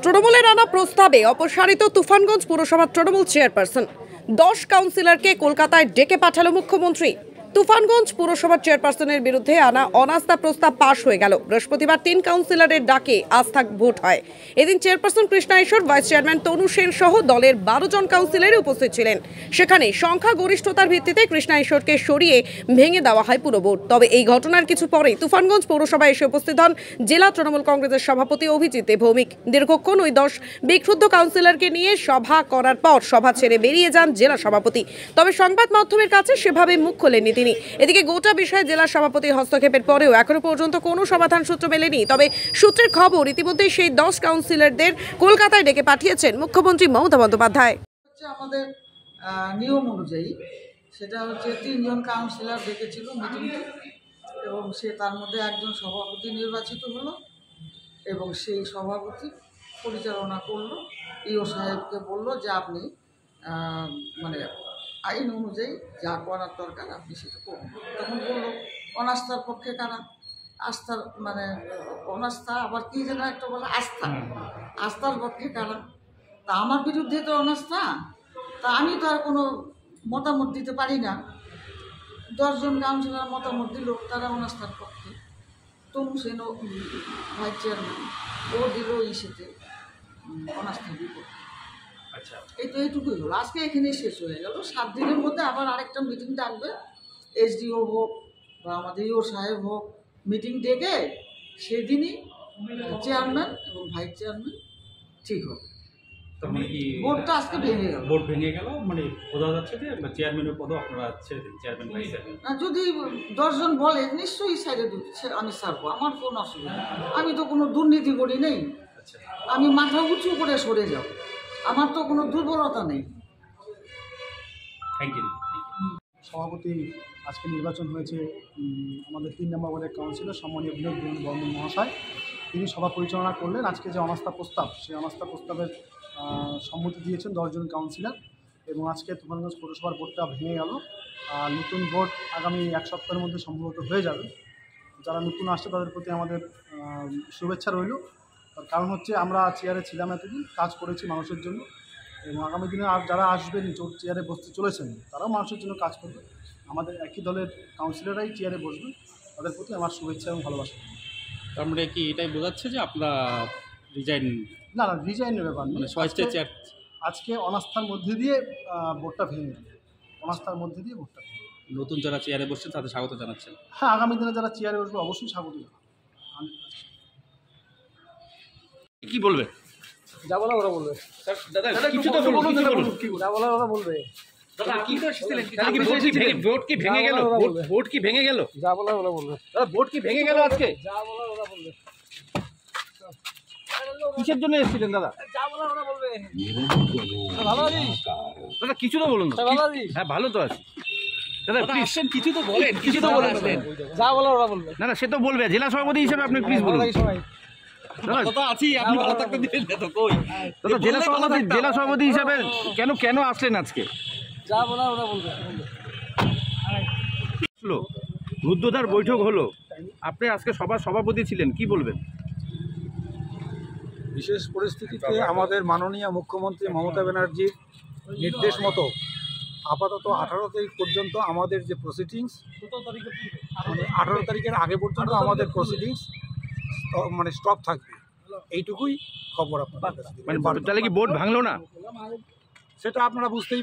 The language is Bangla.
তৃণমূলের আনা প্রস্তাবে অপসারিত তুফানগঞ্জ পুরসভার তৃণমূল চেয়ারপারসন 10 কাউন্সিলরকে কলকাতায় ডেকে পাঠালো মুখ্যমন্ত্রী। তুফানগঞ্জ পুরসভার চেয়ারপারসনের বিরুদ্ধে আনা অনাস্থা প্রস্তাব পাশ হয়ে গেল। বৃহস্পতিবার 3 কাউন্সিলরের ডাকে আস্থা ভোট হয়। এদিন চেয়ারপারসন কৃষ্ণা ঈশ্বর, ভাইস চেয়ারম্যান তনু সেন সহ দলের 12 জন কাউন্সিলর উপস্থিত ছিলেন। সেখানে সংখ্যা গরিষ্ঠতার ভিত্তিতে কৃষ্ণা ঈশ্বরকে সরিয়ে ভেঙে দেওয়া হয় পুরো ভোট। তবে এই ঘটনার কিছু পরেই তুফানগঞ্জ পৌরসভায় এসে উপস্থিত হন জেলা তৃণমূল কংগ্রেসের সভাপতি অভিজিৎ ভৌমিক। দীর্ঘক্ষণ ওই 10 বিক্ষুব্ধ কাউন্সিলরকে নিয়ে সভা করার পর সভা ছেড়ে বেরিয়ে যান জেলা সভাপতি। তবে সংবাদ মাধ্যমের কাছে সেভাবে মুখ খোলেননি তিনি। এদিকে গোটা বিষয়ে জেলা সভাপতির হস্তক্ষেপের পরেও এখনো পর্যন্ত কোনো সমাধান সূত্র মেলেনি। তবে সূত্রের খবর, ইতিমধ্যে সেই 10 কাউন্সিলরদের কলকাতায় ডেকে পাঠিয়েছেন মুখ্যমন্ত্রী মমতা বন্দ্যোপাধ্যায়। আমাদের নিয়ম অনুযায়ী সেটা হচ্ছে 3 জন কাউন্সিলর ডেকেছিল মিটিংয়ে, এবং সে তার মধ্যে একজন সভাপতি নির্বাচিত হলো এবং সেই সভাপতি পরিচালনা করলো। ইও সাহেবকে বলল যে আপনি মানে আইন অনুযায়ী যা করার দরকার আপনি সেটা করুন। তখন বললো অনাস্থার পক্ষে কারা, আস্থার মানে অনাস্থা, আবার কী যেন একটা বলে আস্থা, আস্থার পক্ষে কারা। তা আমার বিরুদ্ধে তো অনাস্থা, তা আমি তো আর কোনো মতামত দিতে পারি না। 10 জন কাউন্সিলর মতামত দিল তারা অনাস্থার পক্ষে। তনু সেন ভাইস চেয়ারম্যান ও দিল ইসেতে অনাস্থার বিপক্ষে। আচ্ছা, এইটুকুই হলো। আজকে এখানেই শেষ হয়ে গেল। 7 দিনের মধ্যে আবার আরেকটা মিটিং ডাকবে, এসডিও হোক বা আমাদের ইও সাহেব হোক, মিটিং ডেকে সেদিনই চেয়ারম্যান এবং ভাইস চেয়ারম্যান ঠিক হবে। ভোটটা আজকে ভেঙে গেল। ভোট ভেঙে গেল মানে বোঝা যাচ্ছে যে চেয়ারম্যানের পদও আপনারা ছেড়ে দিন, চেয়ারম্যান ভাইস চেয়ারম্যান। যদি 10 জন বলে নিশ্চয়ই সাইডে দিচ্ছে, আমি ছাড়বো, আমার কোনো অসুবিধা নেই। আমি তো কোনো দুর্নীতি করি নেই, আমি মাথা উঁচু করে সরে যাব, আমার তো কোনো দুর্বলতা নেই। Thank you. সভাপতি আজকে নির্বাচন হয়েছে আমাদের 3 নম্বর ওয়ার্ডের কাউন্সিলর সম্মানীয় বিনোদ বর্মন মহাশয়, তিনি সভা পরিচালনা করলেন। আজকে যে অনাস্থা প্রস্তাব, সেই অনাস্থা প্রস্তাবের সম্মতি দিয়েছেন 10 জন কাউন্সিলর, এবং আজকে তুফানগঞ্জ পৌরসভার ভোটটা ভেঙে গেল। নতুন ভোট আগামী 1 সপ্তাহের মধ্যে সম্ভবত হয়ে যাবে। যারা নতুন আসছে তাদের প্রতি আমাদের শুভেচ্ছা রইল। তার কারণ হচ্ছে আমরা চেয়ারে ছিলাম এতদিন, কাজ করেছি মানুষের জন্য, এবং আগামী দিনে আর যারা আসবেন চেয়ারে বসতে চলেছেন তারাও মানুষের জন্য কাজ করবে। আমাদের একই দলের কাউন্সিলররাই চেয়ারে বসবেন, তাদের প্রতি আমার শুভেচ্ছা এবং ভালোবাসা। তার মানে কি এটাই বোঝাচ্ছে যে আপনারা রিজাইন? না, রিজাইনের ব্যাপার নেই। চেয়ার আজকে অনাস্থার মধ্যে দিয়ে ভোটটা ভেঙে গেল, অনাস্থার মধ্যে দিয়ে ভোটটা ভেঙে গেল। নতুন যারা চেয়ারে বসছেন তাদের স্বাগত জানাচ্ছেন? হ্যাঁ, আগামী দিনে যারা চেয়ারে বসবে অবশ্যই স্বাগত জানাবো। কি বলবে? যা বলা ওরা বলবে। দাদা কিছু তো বলুন, যা বলা ওরা বলবে। দাদা কি করছিলেন? ভোট কি ভেঙে গেল? ভোট কি ভেঙে গেল? যা বলা ওরা বলবে। দাদা ভোট কি ভেঙে গেল আজকে? যা বলা ওরা বলবে। কিসের জন্য এসেছিলেন দাদা? যা বলা ওরা বলবে। ভালো আছিস? দাদা কিছু তো বলুন। ভালো আছিস? হ্যাঁ ভালো তো আছি। দাদা প্লিজ কিছু তো বলেন, কিছু তো বলেন। যা বলা ওরা বলবে। না না, সে তো বলবে। জেলা সভাপতি হিসেবে আপনি প্লিজ বলুন। জেলা সভাপতি হিসাবে কেন আসলেন আজকে? যা বলা ওরা বলবে। রুদ্ধদ্বার বৈঠক হলো, আপনি আজকে সভাপতি ছিলেন, কি বলবেন? বিশেষ পরিস্থিতিতে আমাদের মাননীয় মুখ্যমন্ত্রী মমতা ব্যানার্জির নির্দেশ মতো আপাতত 18 তারিখ পর্যন্ত আমাদের যে প্রসিডিংস, মানে 18 তারিখের আগে পর্যন্ত আমাদের প্রসিডিংস মানে স্টপ থাকবে, এইটুকুই খবর আপনার। মানে তাহলে কি ভোট ভাঙলো না? সেটা আপনারা বুঝতেই পারেন।